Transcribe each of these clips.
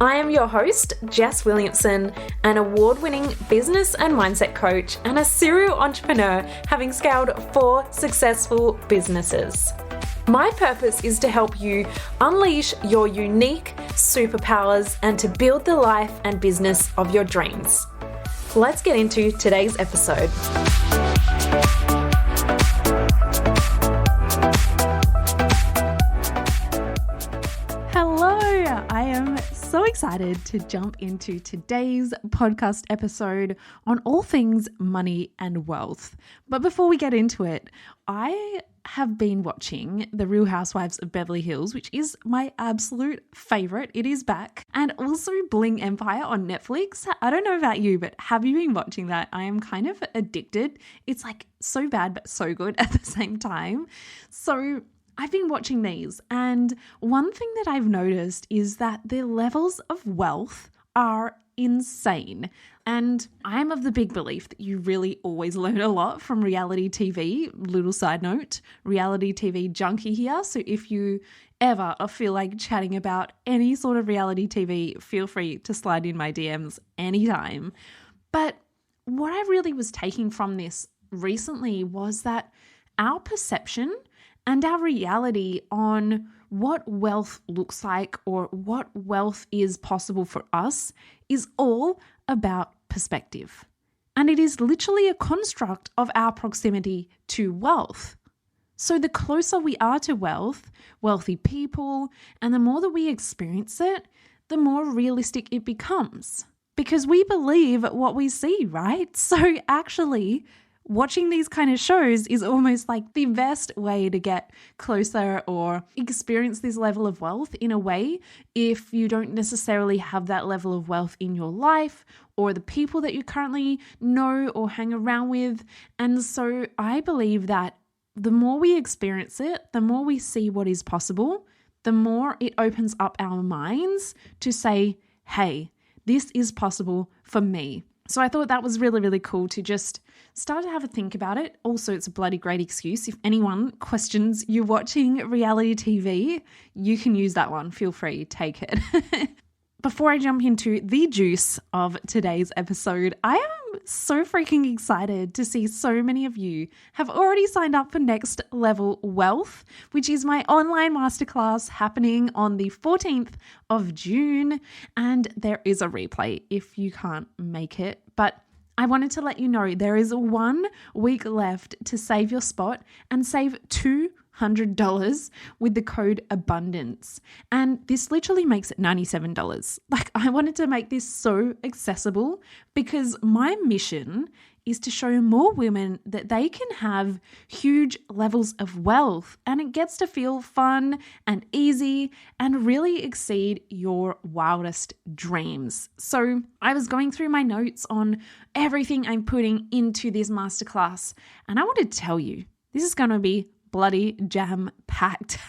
I am your host, Jess Williamson, an award-winning business and mindset coach and a serial entrepreneur having scaled 4 successful businesses. My purpose is to help you unleash your unique superpowers and to build the life and business of your dreams. Let's get into today's episode. Hello, I am so excited to jump into today's podcast episode on all things money and wealth. But before we get into it, I have been watching The Real Housewives of Beverly Hills, which is my absolute favorite. It is back. And also Bling Empire on Netflix. I don't know about you, but have you been watching that? I am kind of addicted. It's like so bad, but so good at the same time. So I've been watching these, and one thing that I've noticed is that the levels of wealth are insane. And I'm of the big belief that you really always learn a lot from reality TV. Little side note, reality TV junkie here. So if you ever feel like chatting about any sort of reality TV, feel free to slide in my DMs anytime. But what I really was taking from this recently was that our perception and our reality on what wealth looks like or what wealth is possible for us is all about perspective. And it is literally a construct of our proximity to wealth. So the closer we are to wealth, wealthy people, and the more that we experience it, the more realistic it becomes. Because we believe what we see, right? So actually, watching these kind of shows is almost like the best way to get closer or experience this level of wealth in a way if you don't necessarily have that level of wealth in your life or the people that you currently know or hang around with. And so I believe that the more we experience it, the more we see what is possible, the more it opens up our minds to say, hey, this is possible for me. So I thought that was really, really cool to just start to have a think about it. Also, it's a bloody great excuse. If anyone questions you watching reality TV, you can use that one. Feel free, take it. Before I jump into the juice of today's episode, I am so freaking excited to see so many of you have already signed up for Next Level Wealth, which is my online masterclass happening on the 14th of June. And there is a replay if you can't make it. But I wanted to let you know there is 1 week left to save your spot and save $200 with the code ABUNDANCE. And this literally makes it $97. Like, I wanted to make this so accessible because my mission is to show more women that they can have huge levels of wealth and it gets to feel fun and easy and really exceed your wildest dreams. So I was going through my notes on everything I'm putting into this masterclass, and I want to tell you, this is going to be bloody jam-packed.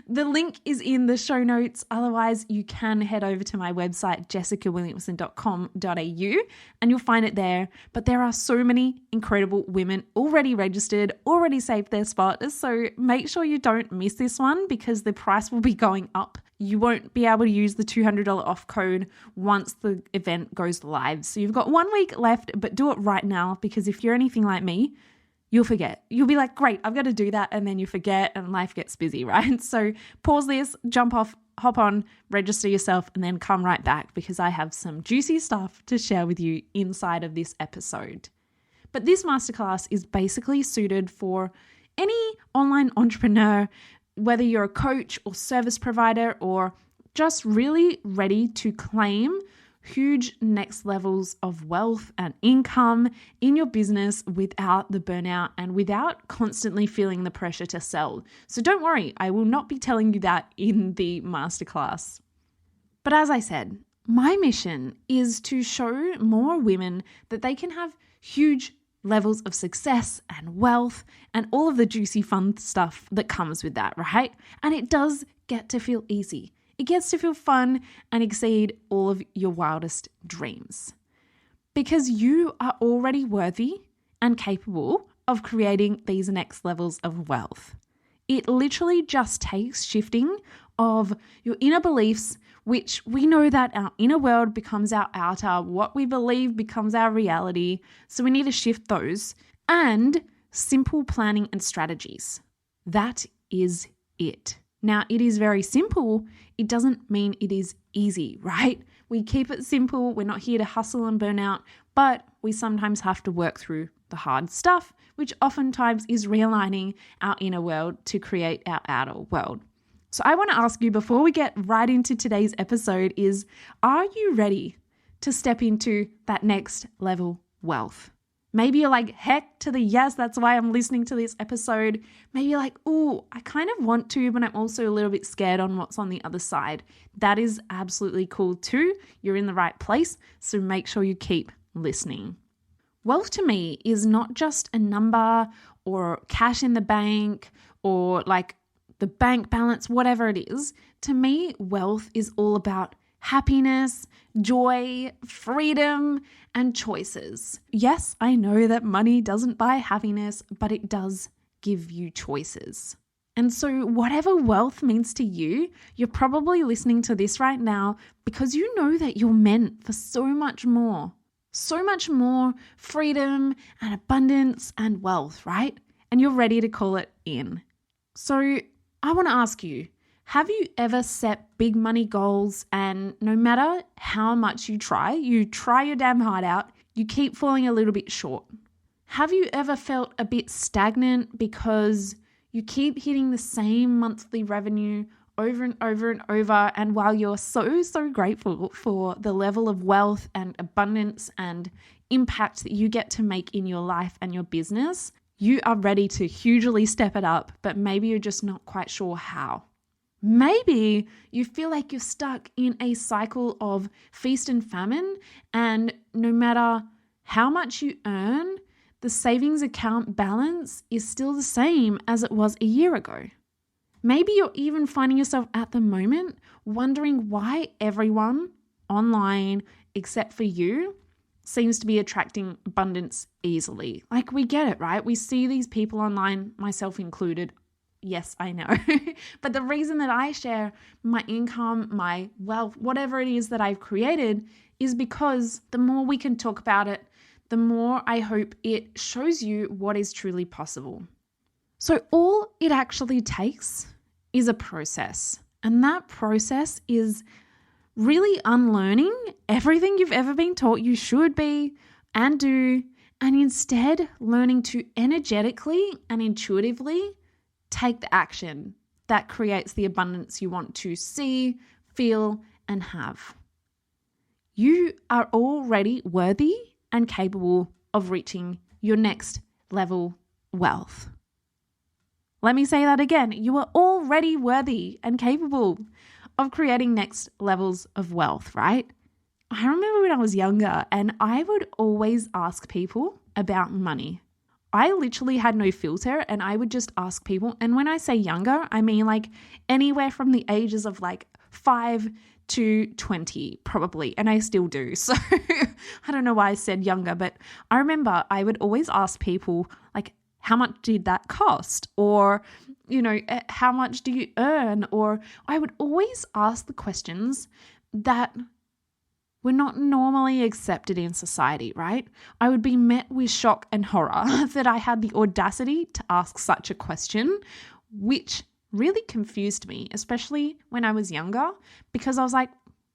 The link is in the show notes. Otherwise, you can head over to my website, jessicawilliamson.com.au, and you'll find it there. But there are so many incredible women already registered, already saved their spot. So make sure you don't miss this one because the price will be going up. You won't be able to use the $200 off code once the event goes live. So you've got 1 week left, but do it right now because if you're anything like me, you'll forget. You'll be like, great, I've got to do that. And then you forget and life gets busy, right? So pause this, jump off, hop on, register yourself, and then come right back because I have some juicy stuff to share with you inside of this episode. But this masterclass is basically suited for any online entrepreneur, whether you're a coach or service provider or just really ready to claim huge next levels of wealth and income in your business without the burnout and without constantly feeling the pressure to sell. So don't worry, I will not be telling you that in the masterclass. But as I said, my mission is to show more women that they can have huge levels of success and wealth and all of the juicy fun stuff that comes with that, right? And it does get to feel easy. It gets to feel fun and exceed all of your wildest dreams. Because you are already worthy and capable of creating these next levels of wealth. It literally just takes shifting of your inner beliefs, which we know that our inner world becomes our outer, what we believe becomes our reality. So we need to shift those, and simple planning and strategies. That is it. Now, it is very simple. It doesn't mean it is easy, right? We keep it simple. We're not here to hustle and burn out, but we sometimes have to work through the hard stuff, which oftentimes is realigning our inner world to create our outer world. So I want to ask you, before we get right into today's episode, are you ready to step into that next level wealth? Maybe you're like, heck to the yes, that's why I'm listening to this episode. Maybe you're like, oh, I kind of want to, but I'm also a little bit scared on what's on the other side. That is absolutely cool too. You're in the right place, so make sure you keep listening. Wealth to me is not just a number or cash in the bank or like the bank balance, whatever it is. To me, wealth is all about happiness, joy, freedom, and choices. Yes, I know that money doesn't buy happiness, but it does give you choices. And so whatever wealth means to you, you're probably listening to this right now because you know that you're meant for so much more freedom and abundance and wealth, right? And you're ready to call it in. So I want to ask you, have you ever set big money goals and no matter how much you try your damn heart out, you keep falling a little bit short? Have you ever felt a bit stagnant because you keep hitting the same monthly revenue over and over and over, and while you're so grateful for the level of wealth and abundance and impact that you get to make in your life and your business, you are ready to hugely step it up, but maybe you're just not quite sure how? Maybe you feel like you're stuck in a cycle of feast and famine, and no matter how much you earn, the savings account balance is still the same as it was a year ago. Maybe you're even finding yourself at the moment wondering why everyone online, except for you, seems to be attracting abundance easily. Like, we get it, right? We see these people online, myself included. Yes, I know. But the reason that I share my income, my wealth, whatever it is that I've created, is because the more we can talk about it, the more I hope it shows you what is truly possible. So all it actually takes is a process. And that process is really unlearning everything you've ever been taught you should be and do, and instead learning to energetically and intuitively take the action that creates the abundance you want to see, feel, and have. You are already worthy and capable of reaching your next level wealth. Let me say that again. You are already worthy and capable of creating next levels of wealth, right? I remember when I was younger and I would always ask people about money. I literally had no filter and I would just ask people. And when I say younger, I mean like anywhere from the ages of like 5 to 20 probably. And I still do. So I don't know why I said younger, but I remember I would always ask people like, how much did that cost? Or, how much do you earn? Or I would always ask the questions that were not normally accepted in society, right? I would be met with shock and horror that I had the audacity to ask such a question, which really confused me, especially when I was younger, because I was like,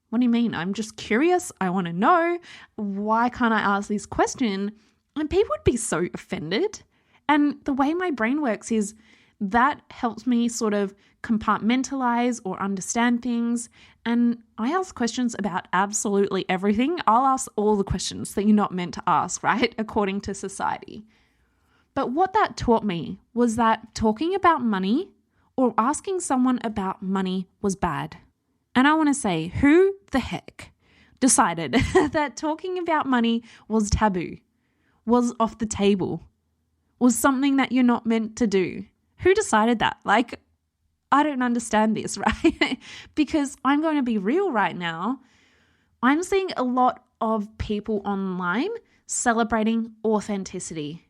what do you mean? I'm just curious. I want to know. Why can't I ask this question? And people would be so offended. And the way my brain works is that helps me sort of compartmentalize or understand things. And I ask questions about absolutely everything. I'll ask all the questions that you're not meant to ask, right? According to society. But what that taught me was that talking about money or asking someone about money was bad. And I want to say, who the heck decided that talking about money was taboo, was off the table, was something that you're not meant to do? Who decided that? Like, I don't understand this, right? Because I'm going to be real right now. I'm seeing a lot of people online celebrating authenticity.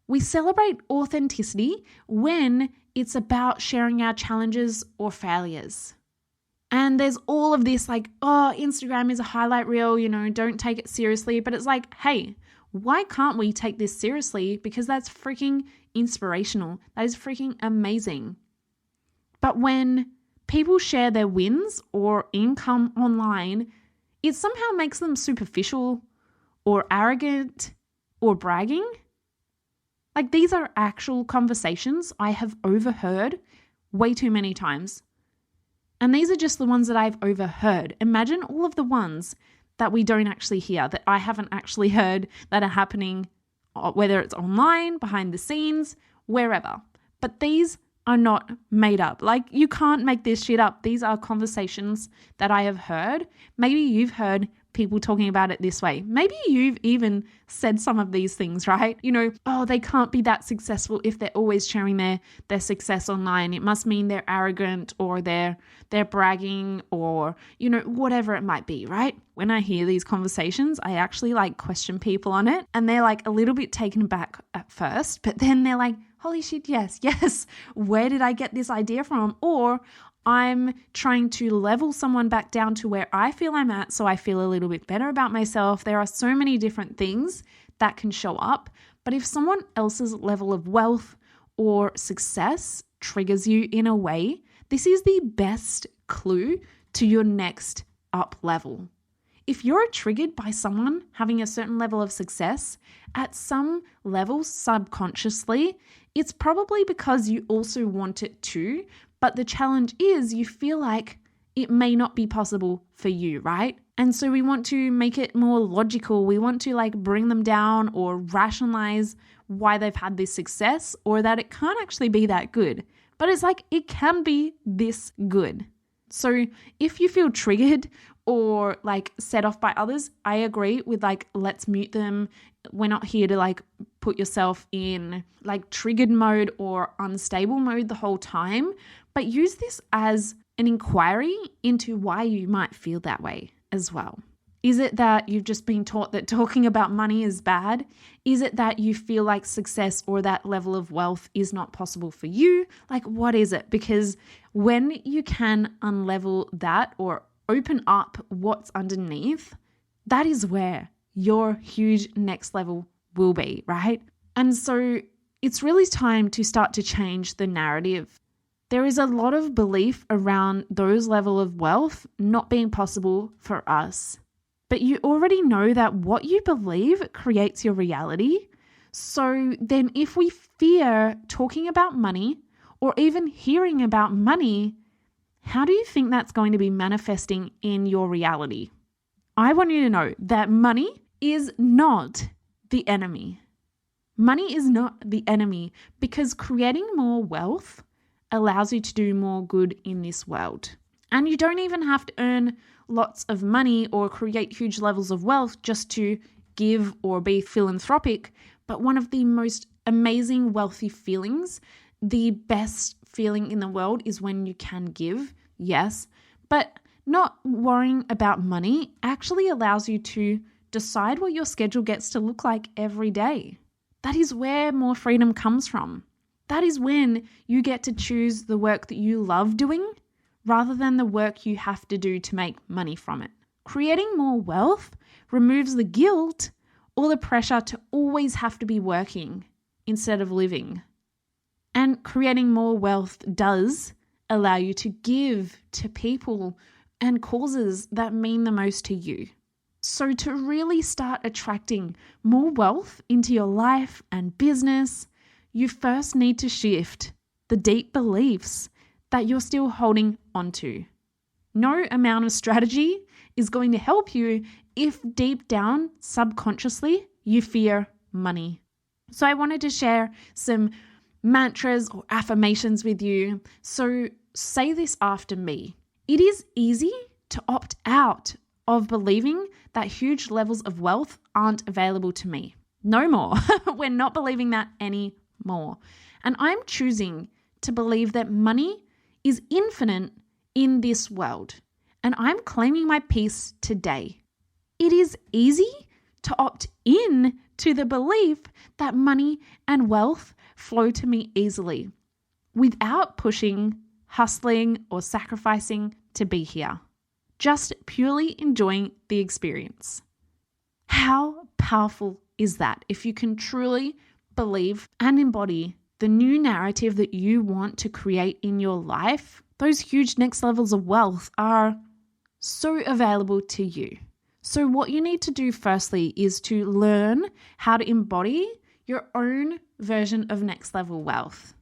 We celebrate authenticity when it's about sharing our challenges or failures. And there's all of this like, oh, Instagram is a highlight reel, don't take it seriously. But it's like, hey, why can't we take this seriously? Because that's freaking inspirational. That is freaking amazing. But when people share their wins or income online, it somehow makes them superficial or arrogant or bragging. Like, these are actual conversations I have overheard way too many times. And these are just the ones that I've overheard. Imagine all of the ones that we don't actually hear, that I haven't actually heard, that are happening, whether it's online, behind the scenes, wherever. But these are not made up. Like, you can't make this shit up. These are conversations that I have heard. Maybe you've heard people talking about it this way. Maybe you've even said some of these things, right? Oh, they can't be that successful if they're always sharing their success online. It must mean they're arrogant or they're bragging or, whatever it might be, right? When I hear these conversations, I actually question people on it, and they're a little bit taken aback at first, but then they're like, holy shit, yes. Where did I get this idea from? Or I'm trying to level someone back down to where I feel I'm at so I feel a little bit better about myself. There are so many different things that can show up. But if someone else's level of wealth or success triggers you in a way, this is the best clue to your next up level. If you're triggered by someone having a certain level of success, at some level subconsciously, it's probably because you also want it too. But the challenge is you feel like it may not be possible for you, right? And so we want to make it more logical. We want to bring them down or rationalize why they've had this success, or that it can't actually be that good. But it's it can be this good. So if you feel triggered or set off by others, I agree with let's mute them. We're not here to put yourself in triggered mode or unstable mode the whole time, but use this as an inquiry into why you might feel that way as well. Is it that you've just been taught that talking about money is bad? Is it that you feel like success or that level of wealth is not possible for you? What is it? Because when you can unlevel that or open up what's underneath, that is where your huge next level will be, right? And so it's really time to start to change the narrative. There is a lot of belief around those level of wealth not being possible for us. But you already know that what you believe creates your reality. So then if we fear talking about money or even hearing about money, how do you think that's going to be manifesting in your reality? I want you to know that money is not the enemy. Money is not the enemy, because creating more wealth allows you to do more good in this world. And you don't even have to earn lots of money or create huge levels of wealth just to give or be philanthropic. But one of the most amazing wealthy feelings, the best feeling in the world, is when you can give, yes. But not worrying about money actually allows you to decide what your schedule gets to look like every day. That is where more freedom comes from. That is when you get to choose the work that you love doing rather than the work you have to do to make money from it. Creating more wealth removes the guilt or the pressure to always have to be working instead of living. And creating more wealth does allow you to give to people and causes that mean the most to you. So to really start attracting more wealth into your life and business, you first need to shift the deep beliefs that you're still holding onto. No amount of strategy is going to help you if deep down, subconsciously, you fear money. So I wanted to share some mantras or affirmations with you. So say this after me. It is easy to opt out of believing that huge levels of wealth aren't available to me. No more. We're not believing that anymore. And I'm choosing to believe that money is infinite in this world. And I'm claiming my peace today. It is easy to opt in to the belief that money and wealth flow to me easily without pushing, hustling, or sacrificing to be here, just purely enjoying the experience. How powerful is that if you can truly believe and embody the new narrative that you want to create in your life? Those huge next levels of wealth are so available to you. So what you need to do firstly is to learn how to embody your own version of next level wealth.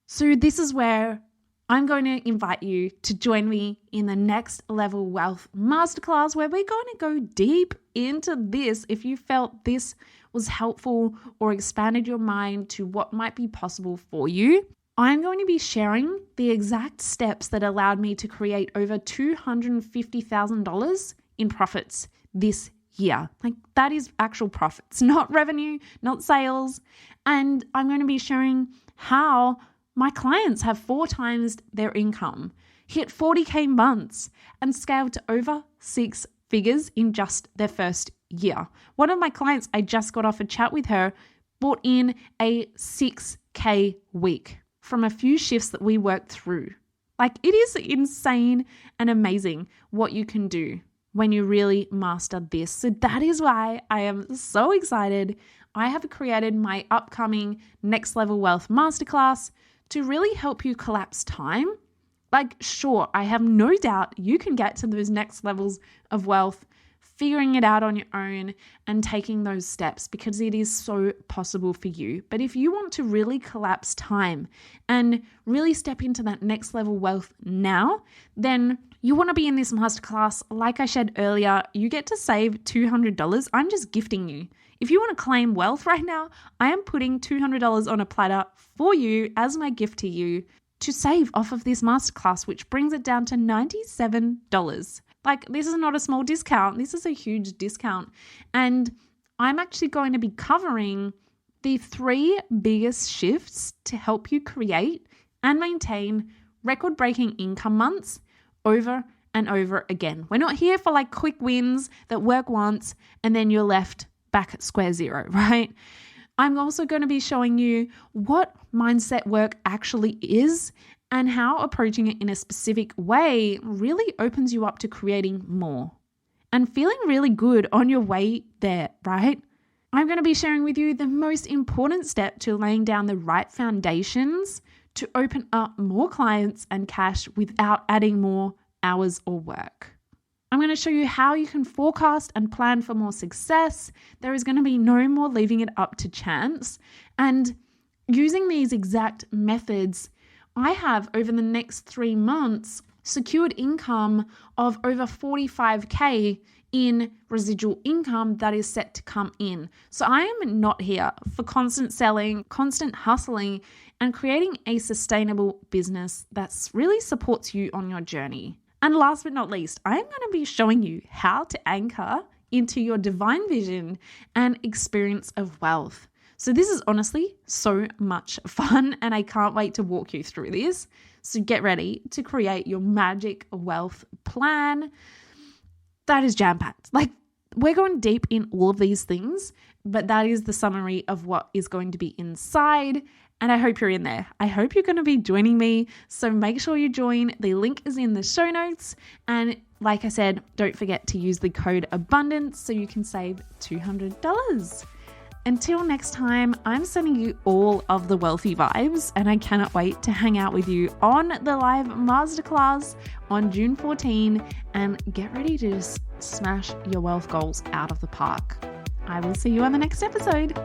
So this is where I'm going to invite you to join me in the Next Level Wealth Masterclass, where we're going to go deep into this. If you felt this was helpful or expanded your mind to what might be possible for you, I'm going to be sharing the exact steps that allowed me to create over $250,000 in profits this year. Like, that is actual profits, not revenue, not sales. And I'm going to be sharing how my clients have 4 times their income, hit 40K months, and scaled to over 6 figures in just their first year. One of my clients, I just got off a chat with her, brought in a 6K week from a few shifts that we worked through. Like, it is insane and amazing what you can do when you really master this. So that is why I am so excited. I have created my upcoming Next Level Wealth Masterclass to really help you collapse time. Like, sure, I have no doubt you can get to those next levels of wealth, figuring it out on your own and taking those steps, because it is so possible for you. But if you want to really collapse time and really step into that next level wealth now, then you want to be in this masterclass. Like I said earlier, you get to save $200. I'm just gifting you. If you want to claim wealth right now, I am putting $200 on a platter for you as my gift to you to save off of this masterclass, which brings it down to $97. Like, this is not a small discount. This is a huge discount. And I'm actually going to be covering the 3 biggest shifts to help you create and maintain record-breaking income months over and over again. We're not here for like quick wins that work once and then you're left back at square zero, right? I'm also going to be showing you what mindset work actually is and how approaching it in a specific way really opens you up to creating more and feeling really good on your way there, right? I'm going to be sharing with you the most important step to laying down the right foundations to open up more clients and cash without adding more hours or work. I'm going to show you how you can forecast and plan for more success. There is going to be no more leaving it up to chance. And using these exact methods, I have over the next 3 months secured income of over 45K in residual income that is set to come in. So I am not here for constant selling, constant hustling, and creating a sustainable business that really supports you on your journey. And last but not least, I'm going to be showing you how to anchor into your divine vision and experience of wealth. So this is honestly so much fun, and I can't wait to walk you through this. So get ready to create your magic wealth plan that is jam-packed. Like, we're going deep in all of these things, but that is the summary of what is going to be inside. And I hope you're in there. I hope you're going to be joining me. So make sure you join. The link is in the show notes. And like I said, don't forget to use the code ABUNDANCE so you can save $200. Until next time, I'm sending you all of the wealthy vibes, and I cannot wait to hang out with you on the live masterclass on June 14 and get ready to just smash your wealth goals out of the park. I will see you on the next episode.